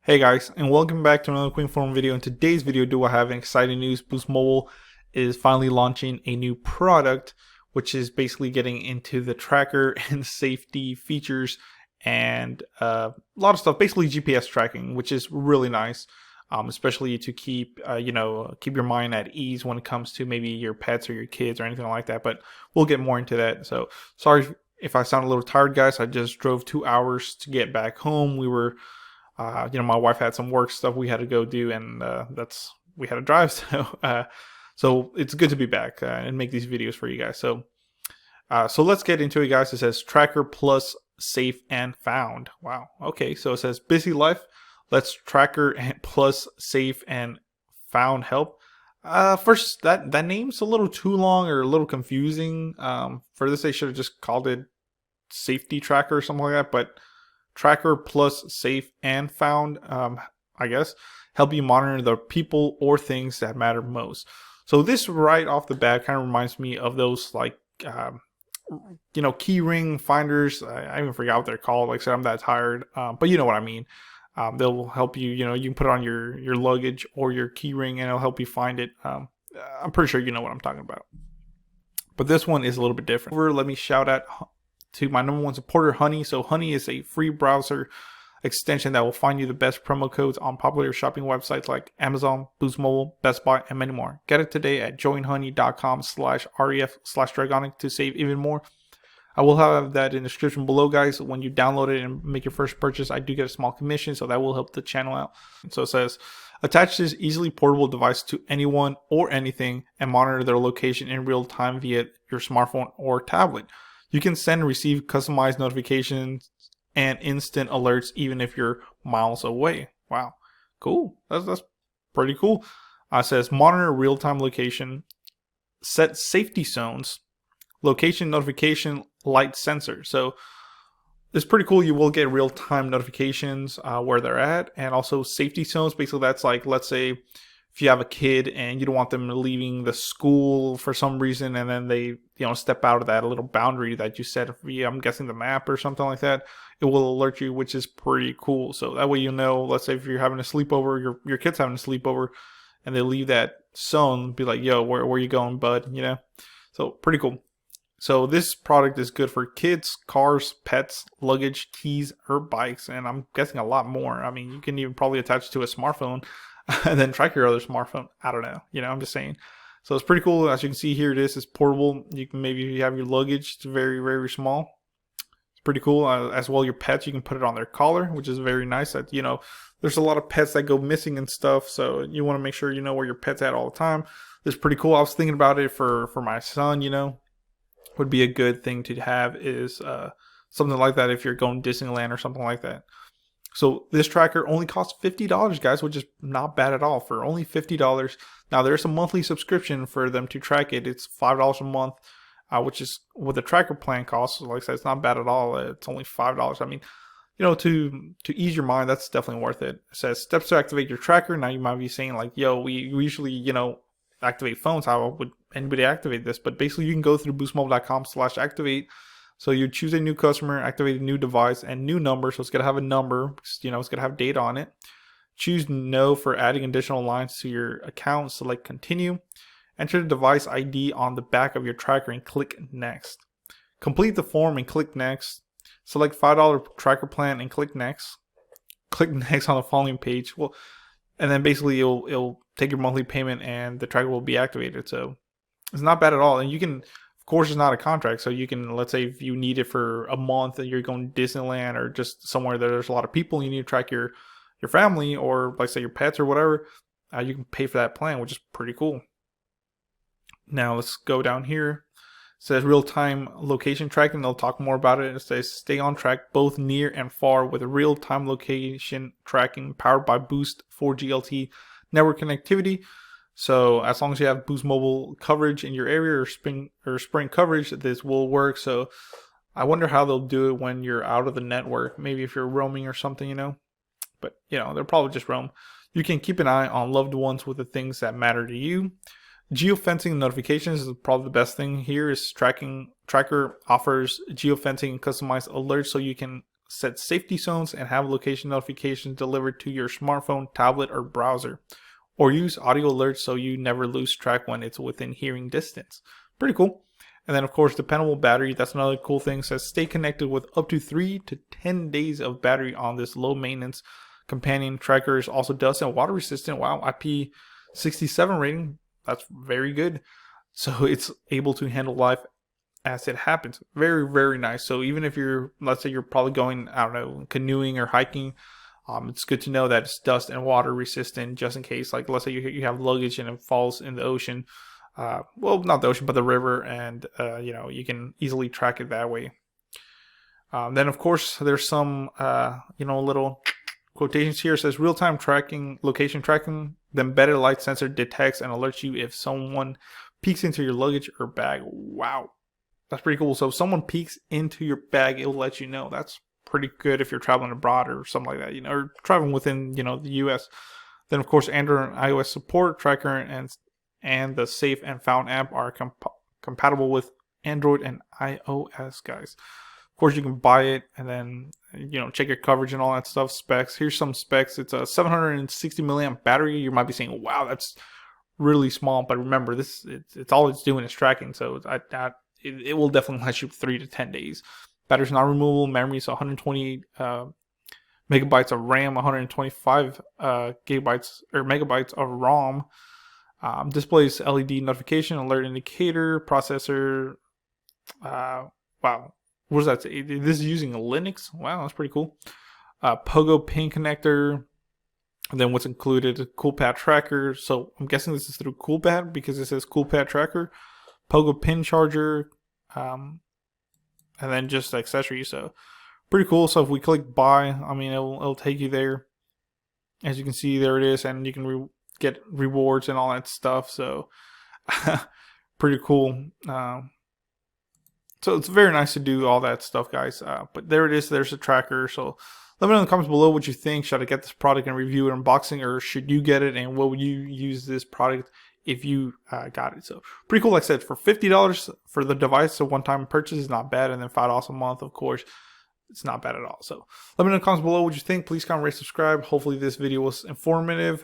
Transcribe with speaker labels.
Speaker 1: Hey guys, and welcome back to another Quick Forum video. In today's video, do I have an exciting news? Boost Mobile is finally launching a new product, which is basically getting into the tracker and safety features and a lot of stuff, basically GPS tracking, which is really nice, especially to keep keep your mind at ease when it comes to maybe your pets or your kids or anything like that. But we'll get more into that. So sorry if I sound a little tired, guys. I just drove 2 hours to get back home. My wife had some work stuff we had to go do, and we had to drive. So it's good to be back and make these videos for you guys. So let's get into it, guys. It says Tracker Plus Safe and Found. Wow. Okay. So it says Busy Life. Let's Tracker Plus Safe and Found help. First, that name's a little too long or a little confusing. For this, they should have just called it Safety Tracker or something like that. But Tracker Plus Safe and Found, I guess, help you monitor the people or things that matter most. So this right off the bat kind of reminds me of those key ring finders. I even forgot what they're called. Like I said, I'm that tired, but you know what I mean. They'll help you. You can put it on your luggage or your key ring, and it'll help you find it. I'm pretty sure you know what I'm talking about. But this one is a little bit different. Let me shout out to my number one supporter, Honey. So Honey is a free browser extension that will find you the best promo codes on popular shopping websites like Amazon, Boost Mobile, Best Buy, and many more. Get it today at joinhoney.com/ref/Dragonic to save even more. I will have that in the description below, guys. When you download it and make your first purchase, I do get a small commission, so that will help the channel out. So it says, attach this easily portable device to anyone or anything and monitor their location in real time via your smartphone or tablet. You can send and receive customized notifications and instant alerts even if you're miles away. Wow, cool. That's pretty cool. It says monitor real-time location, set safety zones, location notification, light sensor. So it's pretty cool. You will get real-time notifications where they're at, and also safety zones. Basically, that's like, let's say if you have a kid and you don't want them leaving the school for some reason, and then they step out of that little boundary that you set via, I'm guessing, the map or something like that, it will alert you, which is pretty cool. So that way let's say if you're having a sleepover, your kid's having a sleepover, and they leave that zone, be like, yo, where you going, bud? So pretty cool. So this product is good for kids, cars, pets, luggage, keys, or bikes, and I'm guessing a lot more. I mean, you can even probably attach it to a smartphone and then track your other smartphone. I don't know. I'm just saying. So it's pretty cool. As you can see here, it's portable. You can maybe have your luggage. It's very, very small. It's pretty cool. As well, your pets, you can put it on their collar, which is very nice. That there's a lot of pets that go missing and stuff. So you want to make sure you know where your pet's at all the time. It's pretty cool. I was thinking about it for my son. Would be a good thing to have is something like that if you're going to Disneyland or something like that. So this tracker only costs $50, guys, which is not bad at all. For only $50. Now there's a monthly subscription for them to track it. It's $5 a month, which is what the tracker plan costs. So like I said, it's not bad at all. It's only $5. I mean, to ease your mind, that's definitely worth it. It says steps to activate your tracker. Now you might be saying like, yo, we usually, activate phones. How would anybody activate this? But basically you can go through boostmobile.com/activate. So you choose a new customer, activate a new device and new number. So it's going to have a number, it's going to have data on it. Choose no for adding additional lines to your account. Select continue. Enter the device ID on the back of your tracker and click next. Complete the form and click next. Select $5 tracker plan and click next. Click next on the following page. Well, and then basically it'll take your monthly payment and the tracker will be activated. So it's not bad at all. And you can, of course, it's not a contract. So you can, let's say if you need it for a month and you're going to Disneyland or just somewhere that there's a lot of people and you need to track your family or like say your pets or whatever, you can pay for that plan, which is pretty cool. Now let's go down here. It says real-time location tracking. They'll talk more about it. It says stay on track both near and far with real-time location tracking powered by Boost 4G LTE network connectivity. So as long as you have Boost Mobile coverage in your area or Sprint coverage, this will work. So I wonder how they'll do it when you're out of the network. Maybe if you're roaming or something, But they'll probably just roam. You can keep an eye on loved ones with the things that matter to you. Geofencing notifications is probably the best thing here. Is tracker offers geofencing and customized alerts so you can set safety zones, and have location notifications delivered to your smartphone, tablet, or browser. Or use audio alerts so you never lose track when it's within hearing distance. Pretty cool. And then, of course, dependable battery. That's another cool thing. It says stay connected with up to 3 to 10 days of battery on this low maintenance companion tracker. Is also dust and water resistant. Wow, IP67 rating. That's very good. So it's able to handle life as it happens. Very, very nice. So even if you're, let's say you're probably going, I don't know, canoeing or hiking, it's good to know that it's dust and water resistant, just in case, like, let's say you have luggage and it falls in the ocean. Well, not the ocean, but the river, and you can easily track it that way. Then, of course, there's some little quotations here. It says real-time tracking, location tracking. The embedded light sensor detects and alerts you if someone peeks into your luggage or bag. Wow, that's pretty cool. So if someone peeks into your bag, it'll let you know. That's pretty good if you're traveling abroad or something like that, or traveling within the US. Then, of course, Android and iOS support. Tracker and the Safe and Found app are compatible with Android and iOS, guys. Of course, you can buy it and then check your coverage and all that stuff. Specs. Here's some specs. It's a 760 milliamp battery. You might be saying, "Wow, that's really small," but remember, it's all it's doing is tracking. So it will definitely last you 3 to 10 days. Battery's not removable. Memory is 128 megabytes of RAM, 125 gigabytes or megabytes of ROM. Displays LED notification, alert indicator, processor. Wow, what does that say? This is using a Linux. Wow, that's pretty cool. Pogo pin connector. And then what's included? CoolPad tracker. So I'm guessing this is through CoolPad because it says CoolPad tracker. Pogo pin charger. And then just accessories. So pretty cool. So if we click buy, I mean, it'll take you there. As you can see, there it is, and you can get rewards and all that stuff. So pretty cool. So it's very nice to do all that stuff, guys. But there it is. There's a tracker. So let me know in the comments below what you think. Should I get this product and review it, unboxing, or should you get it? And what would you use this product if you got it? So pretty cool. Like I said, for $50 for the device, a one-time purchase is not bad. And then $5 a month, of course, it's not bad at all. So let me know in the comments below what you think. Please comment, rate, subscribe. Hopefully this video was informative.